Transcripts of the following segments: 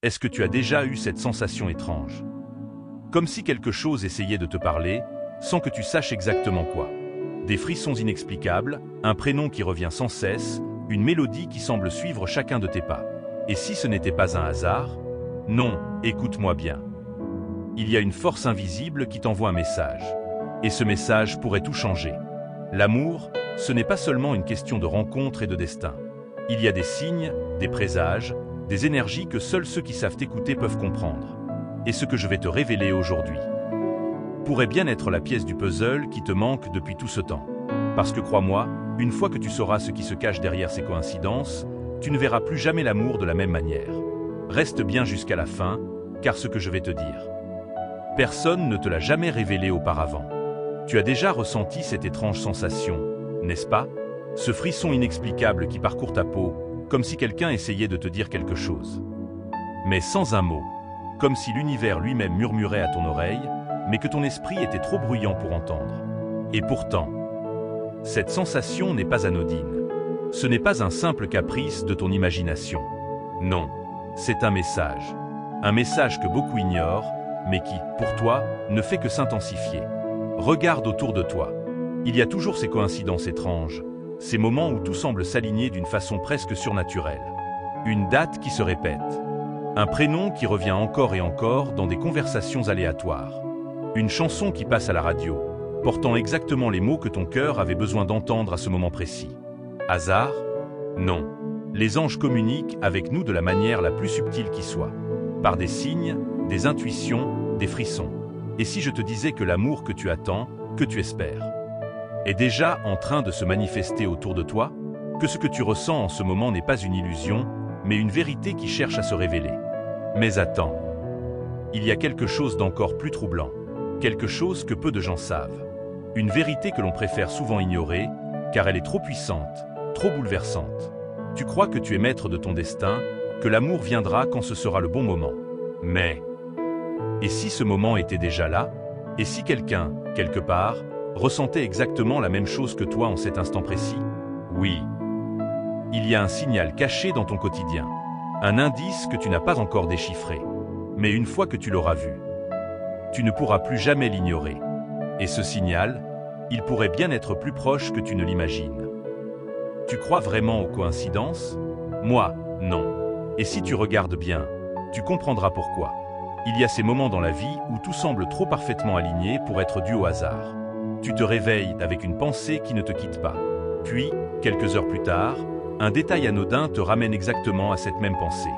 Est-ce que tu as déjà eu cette sensation étrange? Comme si quelque chose essayait de te parler, sans que tu saches exactement quoi. Des frissons inexplicables, un prénom qui revient sans cesse, une mélodie qui semble suivre chacun de tes pas. Et si ce n'était pas un hasard? Non, écoute-moi bien. Il y a une force invisible qui t'envoie un message. Et ce message pourrait tout changer. L'amour, ce n'est pas seulement une question de rencontre et de destin. Il y a des signes, des présages, des énergies que seuls ceux qui savent écouter peuvent comprendre. Et ce que je vais te révéler aujourd'hui pourrait bien être la pièce du puzzle qui te manque depuis tout ce temps. Parce que crois-moi, une fois que tu sauras ce qui se cache derrière ces coïncidences, tu ne verras plus jamais l'amour de la même manière. Reste bien jusqu'à la fin, car ce que je vais te dire, personne ne te l'a jamais révélé auparavant. Tu as déjà ressenti cette étrange sensation, n'est-ce pas? Ce frisson inexplicable qui parcourt ta peau, comme si quelqu'un essayait de te dire quelque chose. Mais sans un mot, comme si l'univers lui-même murmurait à ton oreille, mais que ton esprit était trop bruyant pour entendre. Et pourtant, cette sensation n'est pas anodine. Ce n'est pas un simple caprice de ton imagination. Non, c'est un message. Un message que beaucoup ignorent, mais qui, pour toi, ne fait que s'intensifier. Regarde autour de toi. Il y a toujours ces coïncidences étranges, ces moments où tout semble s'aligner d'une façon presque surnaturelle. Une date qui se répète. Un prénom qui revient encore et encore dans des conversations aléatoires. Une chanson qui passe à la radio, portant exactement les mots que ton cœur avait besoin d'entendre à ce moment précis. Hasard? Non. Les anges communiquent avec nous de la manière la plus subtile qui soit. Par des signes, des intuitions, des frissons. Et si je te disais que l'amour que tu attends, que tu espères, est déjà en train de se manifester autour de toi? Que ce que tu ressens en ce moment n'est pas une illusion, mais une vérité qui cherche à se révéler. Mais attends. Il y a quelque chose d'encore plus troublant. Quelque chose que peu de gens savent. Une vérité que l'on préfère souvent ignorer, car elle est trop puissante, trop bouleversante. Tu crois que tu es maître de ton destin, que l'amour viendra quand ce sera le bon moment. Mais, et si ce moment était déjà là? Et si quelqu'un, quelque part, ressentait exactement la même chose que toi en cet instant précis? Oui. Il y a un signal caché dans ton quotidien. Un indice que tu n'as pas encore déchiffré. Mais une fois que tu l'auras vu, tu ne pourras plus jamais l'ignorer. Et ce signal, il pourrait bien être plus proche que tu ne l'imagines. Tu crois vraiment aux coïncidences? Moi, non. Et si tu regardes bien, tu comprendras pourquoi. Il y a ces moments dans la vie où tout semble trop parfaitement aligné pour être dû au hasard. Tu te réveilles avec une pensée qui ne te quitte pas. Puis, quelques heures plus tard, un détail anodin te ramène exactement à cette même pensée.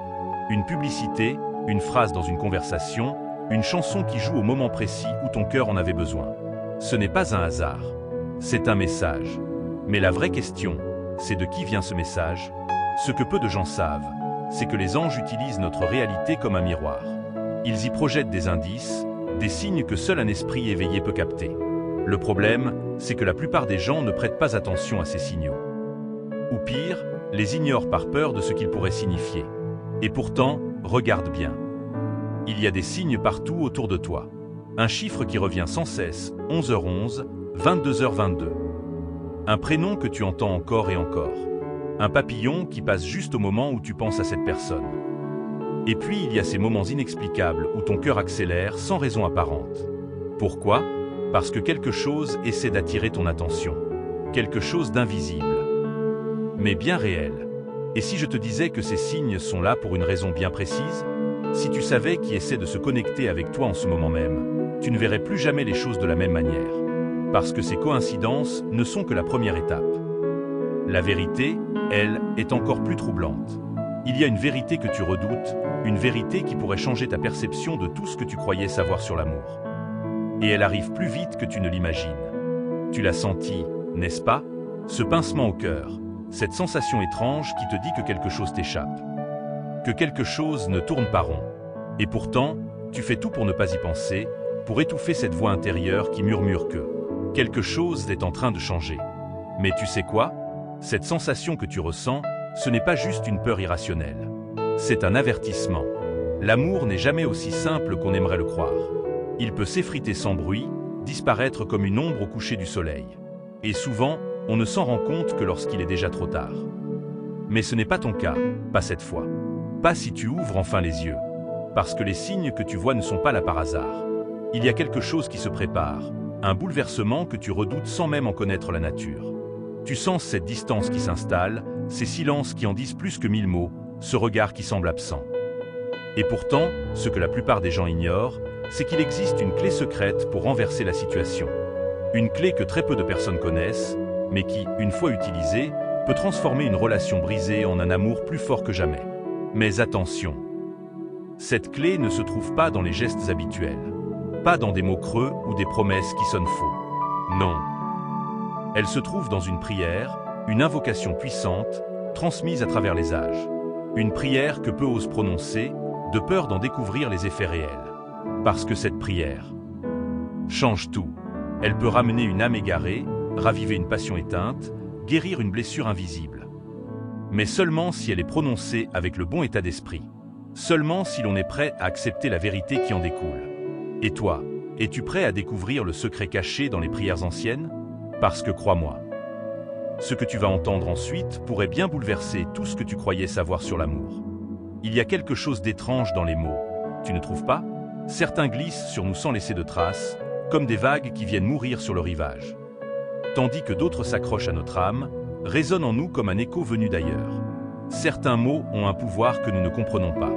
Une publicité, une phrase dans une conversation, une chanson qui joue au moment précis où ton cœur en avait besoin. Ce n'est pas un hasard, c'est un message. Mais la vraie question, c'est de qui vient ce message? Ce que peu de gens savent, c'est que les anges utilisent notre réalité comme un miroir. Ils y projettent des indices, des signes que seul un esprit éveillé peut capter. Le problème, c'est que la plupart des gens ne prêtent pas attention à ces signaux. Ou pire, les ignorent par peur de ce qu'ils pourraient signifier. Et pourtant, regarde bien. Il y a des signes partout autour de toi. Un chiffre qui revient sans cesse, 11h11, 22h22. Un prénom que tu entends encore et encore. Un papillon qui passe juste au moment où tu penses à cette personne. Et puis il y a ces moments inexplicables où ton cœur accélère sans raison apparente. Pourquoi? Parce que quelque chose essaie d'attirer ton attention. Quelque chose d'invisible, mais bien réel. Et si je te disais que ces signes sont là pour une raison bien précise? Si tu savais qui essaie de se connecter avec toi en ce moment même, tu ne verrais plus jamais les choses de la même manière. Parce que ces coïncidences ne sont que la première étape. La vérité, elle, est encore plus troublante. Il y a une vérité que tu redoutes, une vérité qui pourrait changer ta perception de tout ce que tu croyais savoir sur l'amour. Et elle arrive plus vite que tu ne l'imagines. Tu l'as senti, n'est-ce pas? Ce pincement au cœur, cette sensation étrange qui te dit que quelque chose t'échappe. Que quelque chose ne tourne pas rond. Et pourtant, tu fais tout pour ne pas y penser, pour étouffer cette voix intérieure qui murmure que quelque chose est en train de changer. Mais tu sais quoi? Cette sensation que tu ressens, ce n'est pas juste une peur irrationnelle. C'est un avertissement. L'amour n'est jamais aussi simple qu'on aimerait le croire. Il peut s'effriter sans bruit, disparaître comme une ombre au coucher du soleil. Et souvent, on ne s'en rend compte que lorsqu'il est déjà trop tard. Mais ce n'est pas ton cas, pas cette fois. Pas si tu ouvres enfin les yeux. Parce que les signes que tu vois ne sont pas là par hasard. Il y a quelque chose qui se prépare, un bouleversement que tu redoutes sans même en connaître la nature. Tu sens cette distance qui s'installe, ces silences qui en disent plus que 1000 mots, ce regard qui semble absent. Et pourtant, ce que la plupart des gens ignorent, c'est qu'il existe une clé secrète pour renverser la situation. Une clé que très peu de personnes connaissent, mais qui, une fois utilisée, peut transformer une relation brisée en un amour plus fort que jamais. Mais attention, cette clé ne se trouve pas dans les gestes habituels, pas dans des mots creux ou des promesses qui sonnent faux. Non. Elle se trouve dans une prière, une invocation puissante, transmise à travers les âges. Une prière que peu osent prononcer, de peur d'en découvrir les effets réels. Parce que cette prière change tout. Elle peut ramener une âme égarée, raviver une passion éteinte, guérir une blessure invisible. Mais seulement si elle est prononcée avec le bon état d'esprit. Seulement si l'on est prêt à accepter la vérité qui en découle. Et toi, es-tu prêt à découvrir le secret caché dans les prières anciennes? Parce que crois-moi, ce que tu vas entendre ensuite pourrait bien bouleverser tout ce que tu croyais savoir sur l'amour. Il y a quelque chose d'étrange dans les mots, tu ne trouves pas? Certains glissent sur nous sans laisser de traces, comme des vagues qui viennent mourir sur le rivage. Tandis que d'autres s'accrochent à notre âme, résonnent en nous comme un écho venu d'ailleurs. Certains mots ont un pouvoir que nous ne comprenons pas.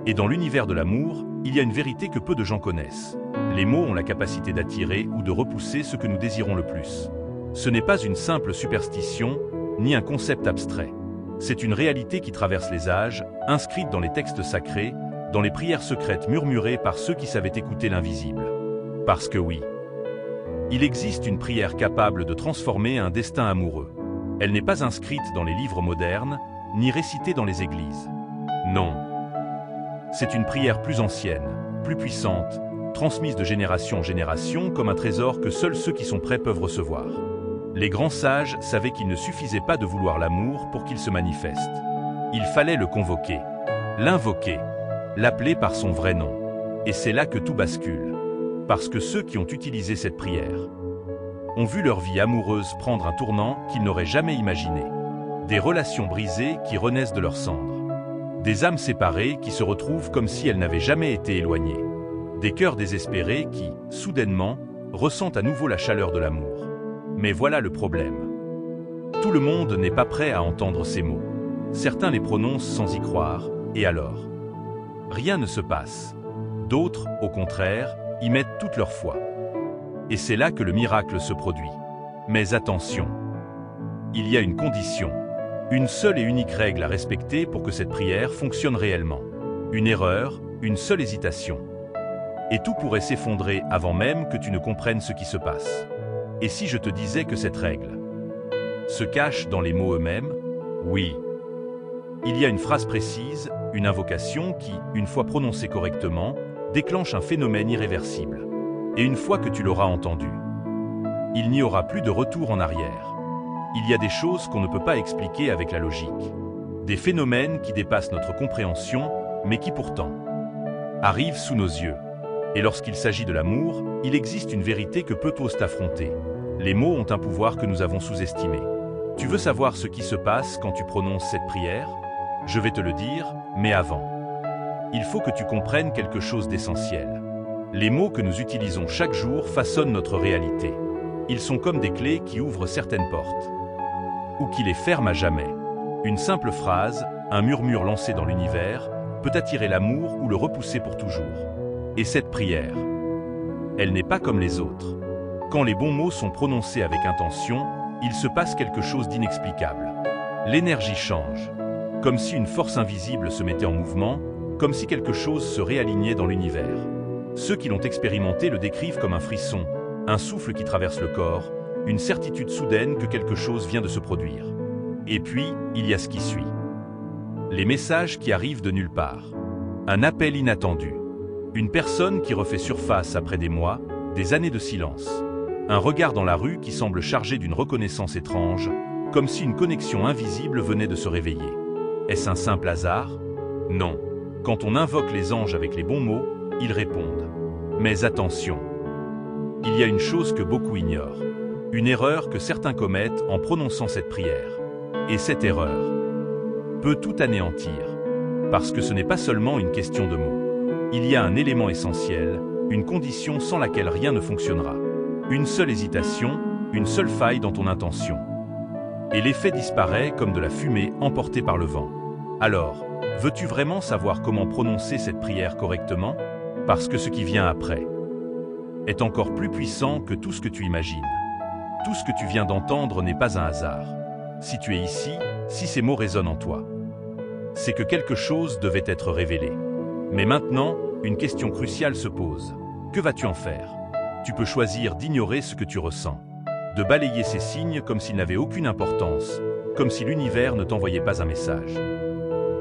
Et dans l'univers de l'amour, il y a une vérité que peu de gens connaissent. Les mots ont la capacité d'attirer ou de repousser ce que nous désirons le plus. Ce n'est pas une simple superstition, ni un concept abstrait. C'est une réalité qui traverse les âges, inscrite dans les textes sacrés, dans les prières secrètes murmurées par ceux qui savaient écouter l'invisible. Parce que oui, il existe une prière capable de transformer un destin amoureux. Elle n'est pas inscrite dans les livres modernes, ni récitée dans les églises. Non. C'est une prière plus ancienne, plus puissante, transmise de génération en génération comme un trésor que seuls ceux qui sont prêts peuvent recevoir. Les grands sages savaient qu'il ne suffisait pas de vouloir l'amour pour qu'il se manifeste. Il fallait le convoquer, l'invoquer, l'appeler par son vrai nom. Et c'est là que tout bascule. Parce que ceux qui ont utilisé cette prière ont vu leur vie amoureuse prendre un tournant qu'ils n'auraient jamais imaginé. Des relations brisées qui renaissent de leurs cendres. Des âmes séparées qui se retrouvent comme si elles n'avaient jamais été éloignées. Des cœurs désespérés qui, soudainement, ressentent à nouveau la chaleur de l'amour. Mais voilà le problème. Tout le monde n'est pas prêt à entendre ces mots. Certains les prononcent sans y croire, et alors? Rien ne se passe. D'autres, au contraire, y mettent toute leur foi. Et c'est là que le miracle se produit. Mais attention, il y a une condition. Une seule et unique règle à respecter pour que cette prière fonctionne réellement. Une erreur, une seule hésitation. Et tout pourrait s'effondrer avant même que tu ne comprennes ce qui se passe. Et si je te disais que cette règle se cache dans les mots eux-mêmes? Oui. Il y a une phrase précise, une invocation qui, une fois prononcée correctement, déclenche un phénomène irréversible. Et une fois que tu l'auras entendu, il n'y aura plus de retour en arrière. Il y a des choses qu'on ne peut pas expliquer avec la logique. Des phénomènes qui dépassent notre compréhension, mais qui pourtant arrivent sous nos yeux. Et lorsqu'il s'agit de l'amour, il existe une vérité que peu osent affronter. Les mots ont un pouvoir que nous avons sous-estimé. Tu veux savoir ce qui se passe quand tu prononces cette prière? Je vais te le dire, mais avant, il faut que tu comprennes quelque chose d'essentiel. Les mots que nous utilisons chaque jour façonnent notre réalité. Ils sont comme des clés qui ouvrent certaines portes, ou qui les ferment à jamais. Une simple phrase, un murmure lancé dans l'univers, peut attirer l'amour ou le repousser pour toujours. Et cette prière, elle n'est pas comme les autres. Quand les bons mots sont prononcés avec intention, il se passe quelque chose d'inexplicable. L'énergie change, comme si une force invisible se mettait en mouvement, comme si quelque chose se réalignait dans l'univers. Ceux qui l'ont expérimenté le décrivent comme un frisson, un souffle qui traverse le corps, une certitude soudaine que quelque chose vient de se produire. Et puis, il y a ce qui suit. Les messages qui arrivent de nulle part. Un appel inattendu. Une personne qui refait surface après des mois, des années de silence. Un regard dans la rue qui semble chargé d'une reconnaissance étrange, comme si une connexion invisible venait de se réveiller. Est-ce un simple hasard? Non. Quand on invoque les anges avec les bons mots, ils répondent. Mais attention, il y a une chose que beaucoup ignorent. Une erreur que certains commettent en prononçant cette prière. Et cette erreur peut tout anéantir. Parce que ce n'est pas seulement une question de mots. Il y a un élément essentiel, une condition sans laquelle rien ne fonctionnera. Une seule hésitation, une seule faille dans ton intention. Et l'effet disparaît comme de la fumée emportée par le vent. Alors, veux-tu vraiment savoir comment prononcer cette prière correctement? Parce que ce qui vient après est encore plus puissant que tout ce que tu imagines. Tout ce que tu viens d'entendre n'est pas un hasard. Si tu es ici, si ces mots résonnent en toi, c'est que quelque chose devait être révélé. Mais maintenant, une question cruciale se pose. Que vas-tu en faire? Tu peux choisir d'ignorer ce que tu ressens, de balayer ces signes comme s'ils n'avaient aucune importance, comme si l'univers ne t'envoyait pas un message.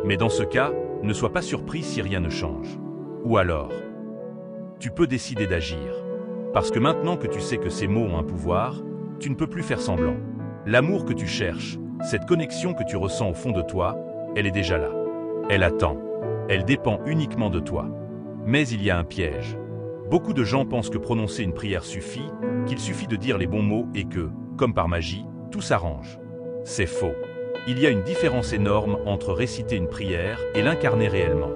Mais dans ce cas, ne sois pas surpris si rien ne change. Ou alors, tu peux décider d'agir. Parce que maintenant que tu sais que ces mots ont un pouvoir, tu ne peux plus faire semblant. L'amour que tu cherches, cette connexion que tu ressens au fond de toi, elle est déjà là. Elle attend. Elle dépend uniquement de toi. Mais il y a un piège. Beaucoup de gens pensent que prononcer une prière suffit, qu'il suffit de dire les bons mots et que, comme par magie, tout s'arrange. C'est faux. Il y a une différence énorme entre réciter une prière et l'incarner réellement.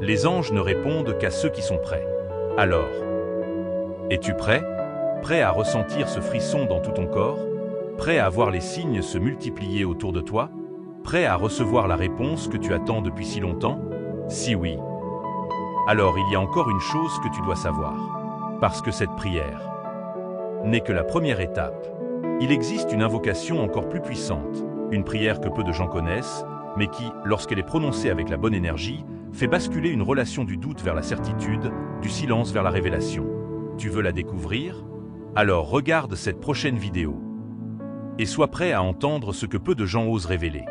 Les anges ne répondent qu'à ceux qui sont prêts. Alors, es-tu prêt? Prêt à ressentir ce frisson dans tout ton corps? Prêt à voir les signes se multiplier autour de toi? Prêt à recevoir la réponse que tu attends depuis si longtemps? Si oui, alors il y a encore une chose que tu dois savoir. Parce que cette prière n'est que la première étape. Il existe une invocation encore plus puissante, une prière que peu de gens connaissent, mais qui, lorsqu'elle est prononcée avec la bonne énergie, fait basculer une relation du doute vers la certitude, du silence vers la révélation. Tu veux la découvrir? Alors regarde cette prochaine vidéo. Et sois prêt à entendre ce que peu de gens osent révéler.